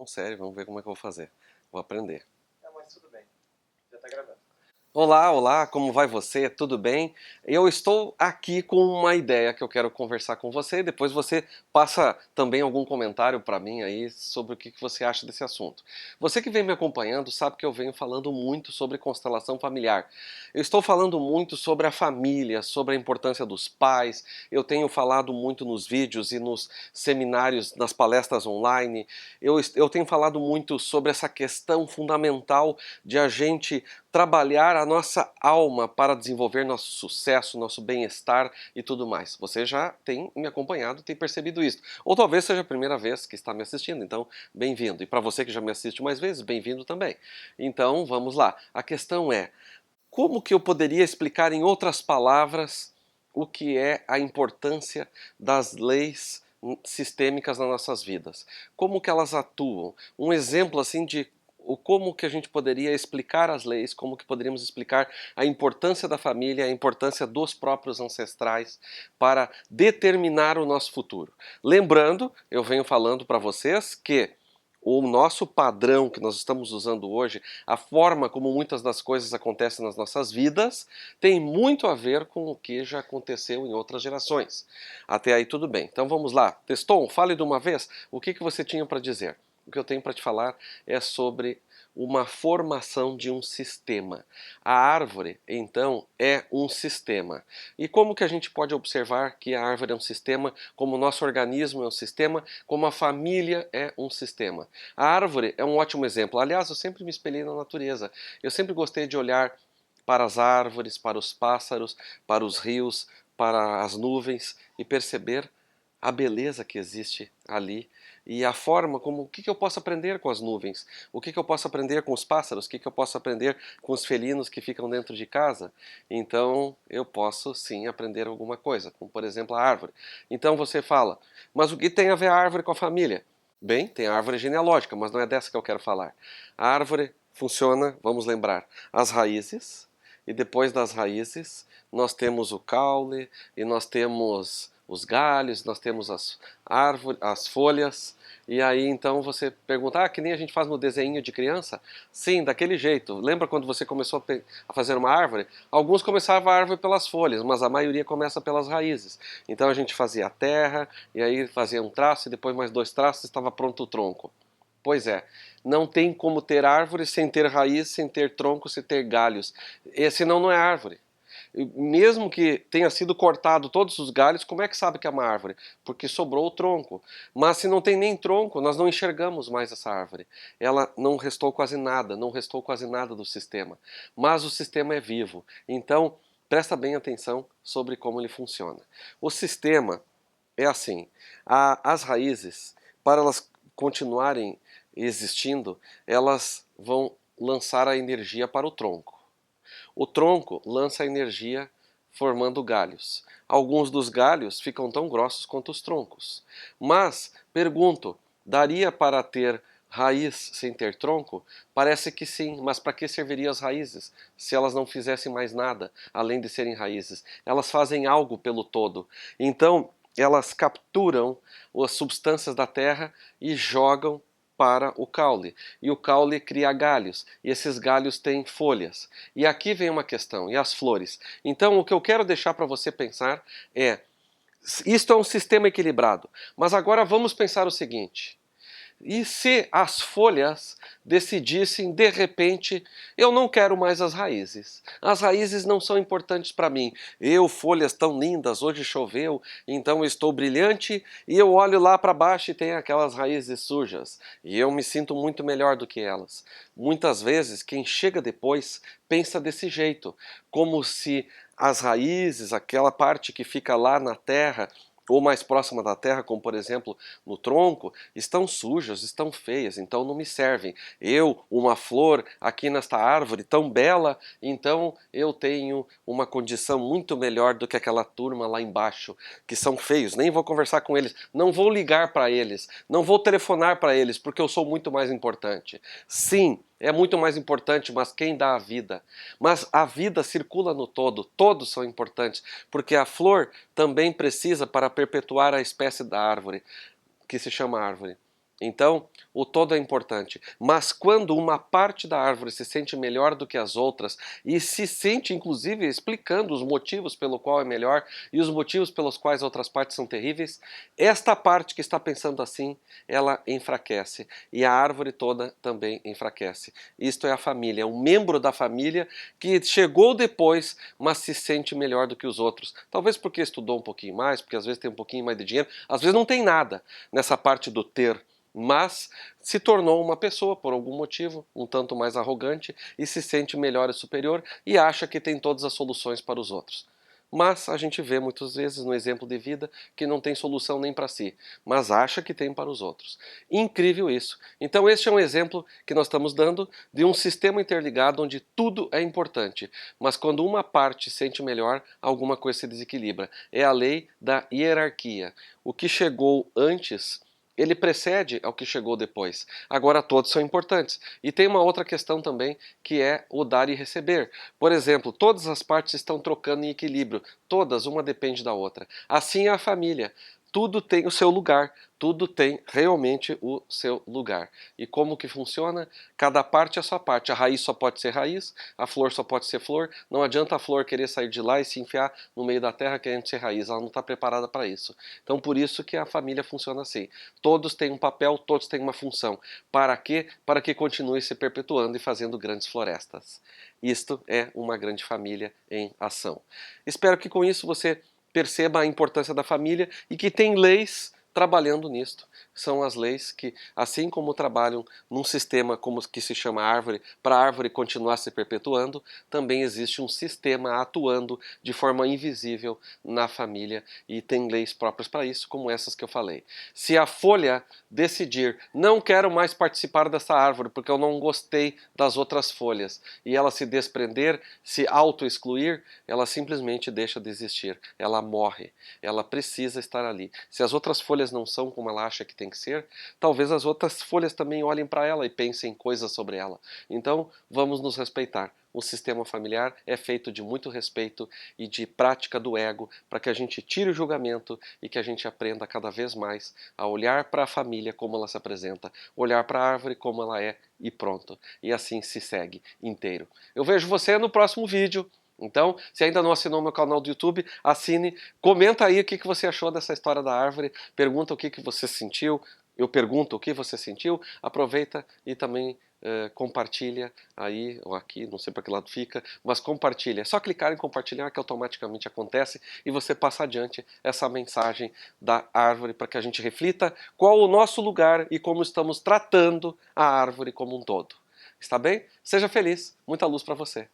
Sério, vamos ver como é que eu vou fazer. Vou aprender. Não, mas tudo bem. Já tá gravando. Olá, olá, como vai você? Tudo bem? Eu estou aqui com uma ideia que eu quero conversar com você e depois você passa também algum comentário para mim aí sobre o que você acha desse assunto. Você que vem me acompanhando sabe que eu venho falando muito sobre constelação familiar. Eu estou falando muito sobre a família, sobre a importância dos pais. Eu tenho falado muito nos vídeos e nos seminários, nas palestras online. Eu tenho falado muito sobre essa questão fundamental de a gente trabalhar a nossa alma para desenvolver nosso sucesso, nosso bem-estar e tudo mais. Você já tem me acompanhado, tem percebido isso. Ou talvez seja a primeira vez que está me assistindo, então bem-vindo. E para você que já me assiste mais vezes, bem-vindo também. Então vamos lá. A questão é, como que eu poderia explicar em outras palavras o que é a importância das leis sistêmicas nas nossas vidas? Como que elas atuam? Um exemplo assim de como que a gente poderia explicar as leis, como que poderíamos explicar a importância da família, a importância dos próprios ancestrais para determinar o nosso futuro. Lembrando, eu venho falando para vocês que o nosso padrão que nós estamos usando hoje, a forma como muitas das coisas acontecem nas nossas vidas, tem muito a ver com o que já aconteceu em outras gerações. Até aí tudo bem. Então vamos lá. Teston, fale de uma vez o que você tinha para dizer. O que eu tenho para te falar é sobre uma formação de um sistema. A árvore, então, é um sistema. E como que a gente pode observar que a árvore é um sistema, como o nosso organismo é um sistema, como a família é um sistema? A árvore é um ótimo exemplo. Aliás, eu sempre me espelhei na natureza. Eu sempre gostei de olhar para as árvores, para os pássaros, para os rios, para as nuvens e perceber a beleza que existe ali e a forma como, o que eu posso aprender com as nuvens, o que eu posso aprender com os pássaros, o que eu posso aprender com os felinos que ficam dentro de casa. Então eu posso sim aprender alguma coisa, como por exemplo a árvore. Então você fala, mas o que tem a ver a árvore com a família? Bem, tem a árvore genealógica, mas não é dessa que eu quero falar. A árvore funciona, vamos lembrar, as raízes, e depois das raízes nós temos o caule, e nós temos os galhos, nós temos as árvores, as folhas, e aí então você pergunta, que nem a gente faz no desenho de criança? Sim, daquele jeito. Lembra quando você começou a fazer uma árvore? Alguns começavam a árvore pelas folhas, mas a maioria começa pelas raízes. Então a gente fazia a terra, e aí fazia um traço, e depois mais dois traços, estava pronto o tronco. Pois é, não tem como ter árvore sem ter raiz, sem ter tronco, sem ter galhos. Senão não é árvore. Mesmo que tenha sido cortado todos os galhos, como é que sabe que é uma árvore? Porque sobrou o tronco. Mas se não tem nem tronco, nós não enxergamos mais essa árvore. Ela não restou quase nada, não restou quase nada do sistema. Mas o sistema é vivo. Então, presta bem atenção sobre como ele funciona. O sistema é assim, as raízes, para elas continuarem existindo, elas vão lançar a energia para o tronco. O tronco lança energia formando galhos. Alguns dos galhos ficam tão grossos quanto os troncos. Mas, pergunto, daria para ter raiz sem ter tronco? Parece que sim, mas para que serviriam as raízes se elas não fizessem mais nada além de serem raízes? Elas fazem algo pelo todo. Então, elas capturam as substâncias da terra e jogam para o caule. E o caule cria galhos, e esses galhos têm folhas. E aqui vem uma questão, e as flores? Então o que eu quero deixar para você pensar é, isto é um sistema equilibrado, mas agora vamos pensar o seguinte, e se as folhas decidissem, de repente, eu não quero mais as raízes. As raízes não são importantes para mim. Folhas tão lindas, hoje choveu, então eu estou brilhante e eu olho lá para baixo e tem aquelas raízes sujas. E eu me sinto muito melhor do que elas. Muitas vezes, quem chega depois pensa desse jeito, como se as raízes, aquela parte que fica lá na terra, ou mais próxima da terra, como por exemplo no tronco, estão sujas, estão feias, então não me servem. Uma flor aqui nesta árvore tão bela, então eu tenho uma condição muito melhor do que aquela turma lá embaixo, que são feios, nem vou conversar com eles, não vou ligar para eles, não vou telefonar para eles, porque eu sou muito mais importante. Sim, é muito mais importante, mas quem dá a vida? Mas a vida circula no todo, todos são importantes, porque a flor também precisa para perpetuar a espécie da árvore, que se chama árvore. Então, o todo é importante. Mas quando uma parte da árvore se sente melhor do que as outras e se sente, inclusive, explicando os motivos pelo qual é melhor e os motivos pelos quais outras partes são terríveis, esta parte que está pensando assim, ela enfraquece. E a árvore toda também enfraquece. Isto é a família, é um membro da família que chegou depois, mas se sente melhor do que os outros. Talvez porque estudou um pouquinho mais, porque às vezes tem um pouquinho mais de dinheiro, às vezes não tem nada nessa parte do ter, mas se tornou uma pessoa, por algum motivo, um tanto mais arrogante e se sente melhor e superior e acha que tem todas as soluções para os outros. Mas a gente vê muitas vezes no exemplo de vida que não tem solução nem para si, mas acha que tem para os outros. Incrível isso. Então este é um exemplo que nós estamos dando de um sistema interligado onde tudo é importante, mas quando uma parte sente melhor, alguma coisa se desequilibra. É a lei da hierarquia. O que chegou antes, ele precede ao que chegou depois. Agora todos são importantes. E tem uma outra questão também, que é o dar e receber. Por exemplo, todas as partes estão trocando em equilíbrio. Todas, uma depende da outra. Assim é a família. Tudo tem o seu lugar, tudo tem realmente o seu lugar. E como que funciona? Cada parte é a sua parte. A raiz só pode ser raiz, a flor só pode ser flor. Não adianta a flor querer sair de lá e se enfiar no meio da terra querendo ser raiz. Ela não está preparada para isso. Então por isso que a família funciona assim. Todos têm um papel, todos têm uma função. Para quê? Para que continue se perpetuando e fazendo grandes florestas. Isto é uma grande família em ação. Espero que com isso você perceba a importância da família e que tem leis trabalhando nisto. São as leis que, assim como trabalham num sistema como que se chama árvore, para a árvore continuar se perpetuando, também existe um sistema atuando de forma invisível na família e tem leis próprias para isso, como essas que eu falei. Se a folha decidir, não quero mais participar dessa árvore porque eu não gostei das outras folhas, e ela se desprender, se auto-excluir, ela simplesmente deixa de existir, ela morre, ela precisa estar ali. Se as outras folhas não são como ela acha que tem que ser, talvez as outras folhas também olhem para ela e pensem coisas sobre ela. Então, vamos nos respeitar. O sistema familiar é feito de muito respeito e de prática do ego para que a gente tire o julgamento e que a gente aprenda cada vez mais a olhar para a família como ela se apresenta, olhar para a árvore como ela é e pronto. E assim se segue inteiro. Eu vejo você no próximo vídeo. Então, se ainda não assinou meu canal do YouTube, assine, comenta aí o que você achou dessa história da árvore, pergunta o que você sentiu, eu pergunto o que você sentiu, aproveita e também compartilha aí, ou aqui, não sei para que lado fica, mas compartilha. É só clicar em compartilhar que automaticamente acontece e você passa adiante essa mensagem da árvore para que a gente reflita qual o nosso lugar e como estamos tratando a árvore como um todo. Está bem? Seja feliz, muita luz para você.